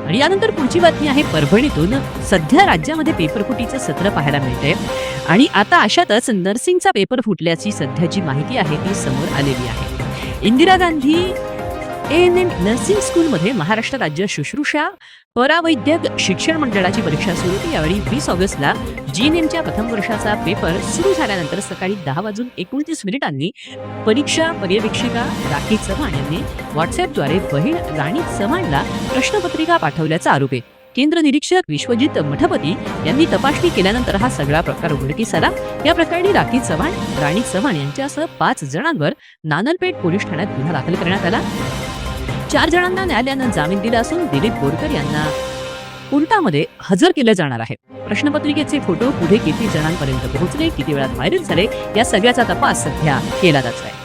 आणि यानंतर पुढची बातमी आहे परभणीतून. सध्या राज्यामध्ये पेपरफुटीचं सत्र पाहायला मिळतंय आणि आता अशातच नर्सिंगचा पेपर फुटल्याची सध्याची माहिती आहे ती समोर आलेली आहे. इंदिरा गांधी ANM नर्सिंग स्कूलमध्ये महाराष्ट्र राज्य शुश्रूषा परावैद्यक शिक्षण मंडळाची परीक्षा सुरू होती. यावेळी 20 ऑगस्टला GNMच्या प्रथम वर्षाचा पेपर सुरू झाल्यानंतर सकाळी 10:29 परीक्षा पर्यवेक्षिका राखी चव्हाण यांनी व्हॉट्सअपद्वारे बहीण राणी चव्हाणला प्रश्नपत्रिका पाठवल्याचा आरोप आहे. केंद्र निरीक्षक विश्वजित मठपती यांनी तपासणी केल्यानंतर हा सगळा प्रकार उघडकीस आला. या प्रकरणी राखी चव्हाण, राणी चव्हाण यांच्यासह 5 जणांवर नानलपेठ पोलीस ठाण्यात गुन्हा दाखल करण्यात आला. 4 जणांना न्यायालयानं जामीन दिला असून दिलीप बोरकर यांना कोर्टामध्ये हजर केलं जाणार आहे. प्रश्नपत्रिकेचे फोटो पुढे किती जणांपर्यंत पोहोचले, किती वेळात व्हायरल झाले, या सगळ्याचा तपास सध्या केला जात आहे.